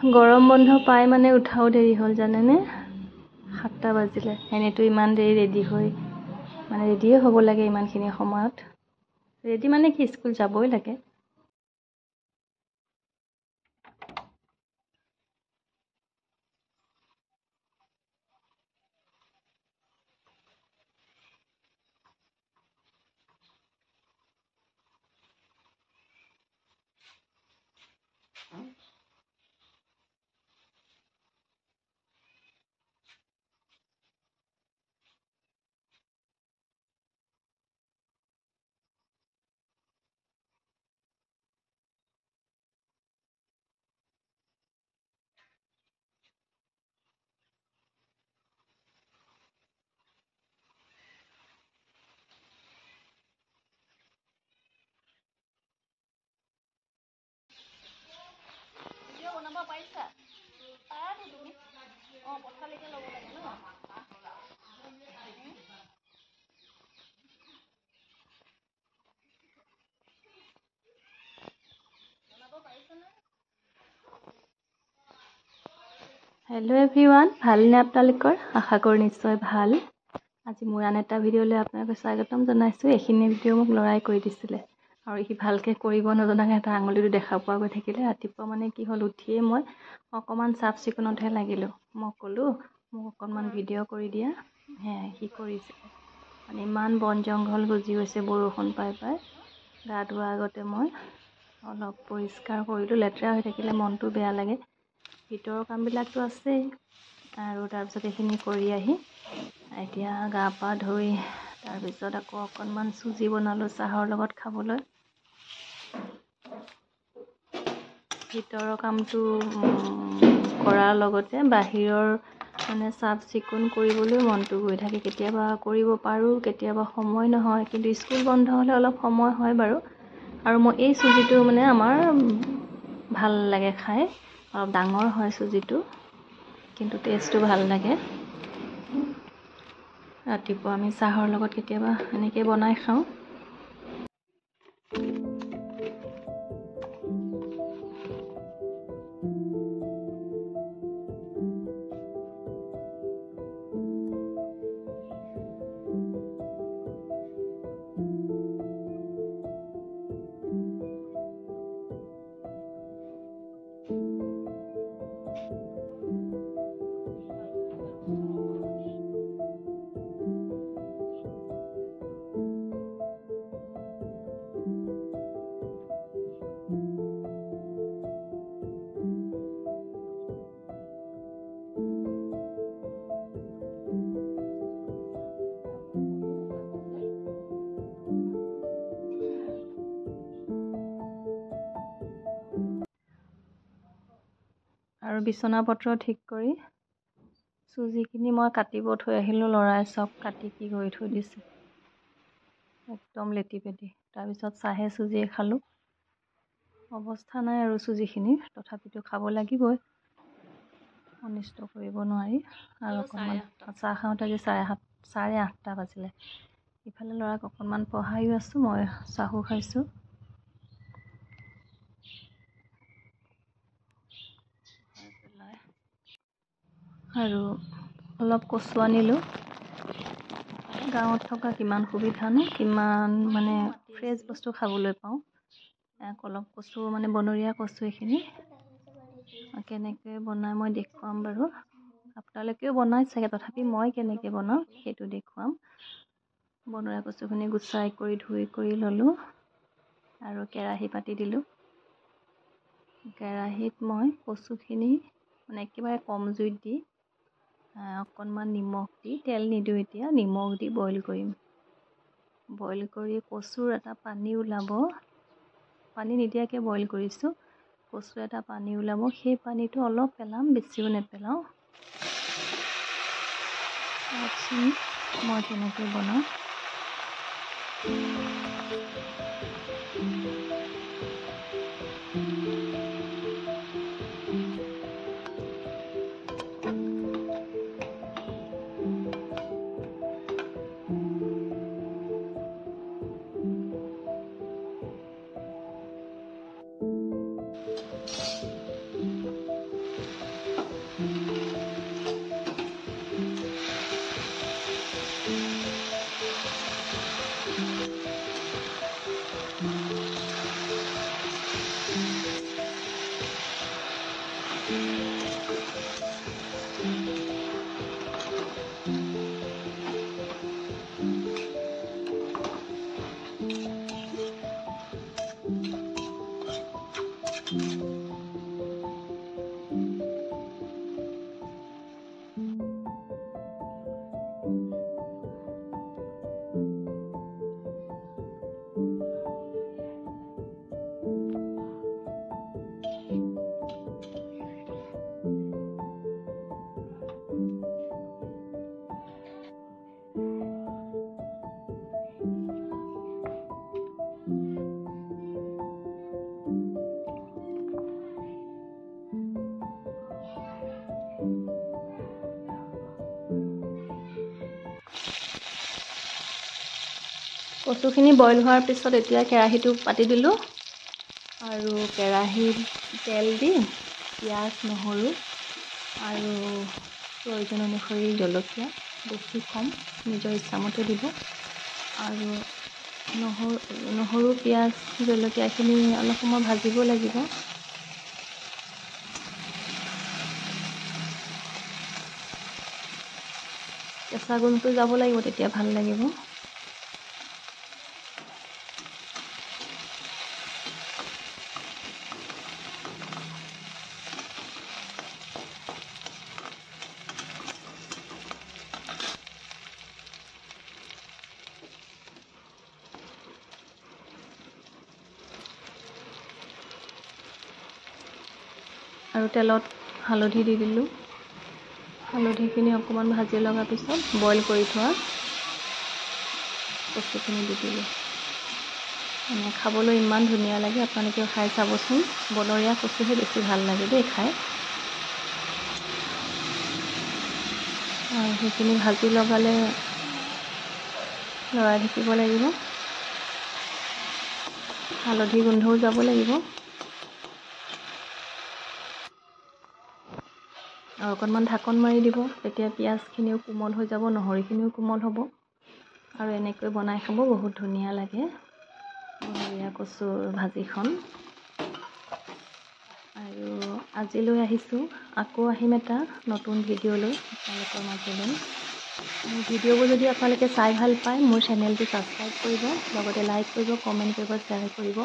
গৰম বন্ধ পাই মানে উঠাও দেৰি হ'ল জানেনে 7টা বাজিলে এনেতো ইমান দেৰি ৰেডি হৈ মানে ৰেডিয়ে হ'ব লাগে ইমানখিনি সময়ত ৰেডি মানে কি স্কুল যাবই লাগে হেল্ল' এভৰিৱান ভালনে আপোনালোকৰ আশা কৰোঁ নিশ্চয় ভাল আজি মোৰ আন এটা ভিডিঅ'লৈ আপোনালোকক স্বাগতম জনাইছোঁ এইখিনি ভিডিঅ' মোক লৰাই কৰি দিছিলে আৰু সি ভালকৈ কৰিব নজনাকৈ এটা আঙুলিটো দেখা পোৱা গৈ থাকিলে ৰাতিপুৱা মানে কি হ'ল উঠিয়ে মই অকণমান চাফ চিকুণতহে লাগিলোঁ মই ক'লোঁ মোক অকণমান ভিডিঅ' কৰি দিয়া সেয়াই সি কৰিছে মানে ইমান বন জংঘল গজি গৈছে বৰষুণ পাই পাই গা ধোৱাৰ আগতে মই অলপ পৰিষ্কাৰ কৰিলোঁ লেতেৰা হৈ থাকিলে মনটো বেয়া লাগে ভিতৰৰ কামবিলাকতো আছেই আৰু তাৰপিছত এইখিনি কৰি আহি এতিয়া গা পা ধুই তাৰপিছত আকৌ অকণমান চুজি বনালোঁ চাহৰ লগত খাবলৈ ভিতৰৰ কামটো কৰাৰ লগতে বাহিৰৰ মানে চাফ চিকুণ কৰিবলৈ মনটো গৈ থাকে কেতিয়াবা কৰিব পাৰোঁ কেতিয়াবা সময় নহয় কিন্তু স্কুল বন্ধ হ'লে অলপ সময় হয় বাৰু আৰু মই এই চুজিটো মানে আমাৰ ভাল লাগে খাই অলপ ডাঙৰ হয় চুজিটো কিন্তু টেষ্টটো ভাল লাগে ৰাতিপুৱা আমি চাহৰ লগত কেতিয়াবা এনেকৈ বনাই খাওঁ আৰু বিচনা পত্ৰ ঠিক কৰি চুজিখিনি মই কাটিব থৈ আহিলোঁ ল'ৰাই চব কাটি কি কৰি থৈ দিছে একদম লেটি পেটি তাৰপিছত চাহে চুজিয়ে খালোঁ অৱস্থা নাই আৰু চুজিখিনি তথাপিতো খাব লাগিবই অনিষ্ট কৰিব নোৱাৰি আৰু অকণমান চাহ খাওঁতে আজি 8:30 বাজিলে ইফালে ল'ৰাক অকণমান পঢ়াইও আছোঁ মই চাহো খাইছোঁ আৰু অলপ কচু আনিলোঁ গাঁৱত থকা কিমান সুবিধানো কিমান মানে ফ্ৰেছ বস্তু খাবলৈ পাওঁ অলপ কচু মানে বনৰীয়া কচু এইখিনি কেনেকৈ বনাই মই দেখুৱাম বাৰু আপোনালোকেও বনাই চাগে তথাপি মই কেনেকৈ বনাওঁ সেইটো দেখুৱাম বনৰীয়া কচুখিনি গুচাই কৰি ধুই কৰি ল'লোঁ আৰু কেৰাহী পাতি দিলোঁ কেৰাহীত মই কচুখিনি মানে একেবাৰে কম জুইত দি অকণমান নিমখ দি তেল নিদিওঁ এতিয়া নিমখ দি বইল কৰিম বইল কৰি কচুৰ এটা পানী ওলাব পানী নিদিয়াকৈ বইল কৰিছোঁ কচুৰ এটা পানী ওলাব সেই পানীটো অলপ পেলাম বেছিও নেপেলাওঁ চাওকচোন মই কেনেকৈ বনাওঁ কচুখিনি বইল হোৱাৰ পিছত এতিয়া কেৰাহীটো পাতি দিলোঁ আৰু কেৰাহীত তেল দি পিঁয়াজ নহৰু আৰু প্ৰয়োজন অনুসৰি জলকীয়া বেছি কম নিজৰ ইচ্ছামতে দিব আৰু নহৰু পিঁয়াজ জলকীয়াখিনি অলপ সময় ভাজিব লাগিব। কেঁচা গোন্ধটো যাব লাগিব, তেতিয়া ভাল লাগিব। আৰু তেলত হালধি দি দিলোঁ। হালধিখিনি অকণমান ভাজি লগাৰ পিছত বইল কৰি থোৱা কচুখিনি দি দিলোঁ। খাবলৈ ইমান ধুনীয়া লাগে, আপোনালোকেও খাই চাবচোন। বনৰীয়া কচুহে বেছি ভাল লাগে দেই খাই। আৰু সেইখিনি ভাজি লগালে লৰাই থাকিব লাগিব। হালধি গোন্ধও যাব লাগিব। আৰু অকণমান ঢাকন মাৰি দিব, তেতিয়া পিঁয়াজখিনিও কোমল হৈ যাব, নহৰুখিনিও কোমল হ'ব। আৰু এনেকৈ বনাই খাব, বহুত ধুনীয়া লাগে বনৰীয়া কচুৰ ভাজিখন। আৰু আজিলৈ আহিছোঁ, আকৌ আহিম এটা নতুন ভিডিঅ' লৈ আপোনালোকৰ মাজলৈ। মোৰ ভিডিঅ'বোৰ যদি আপোনালোকে চাই ভাল পায়, মোৰ চেনেলটো ছাবস্ক্ৰাইব কৰিব, লগতে লাইক কৰিব, কমেণ্ট কৰিব, শ্বেয়াৰ কৰিব।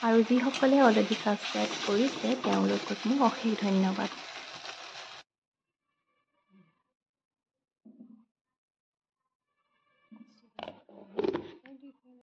আৰু যিসকলে অলৰেডি ছাবস্ক্ৰাইব কৰিছে তেওঁলোকক মোক অশেষ ধন্যবাদ।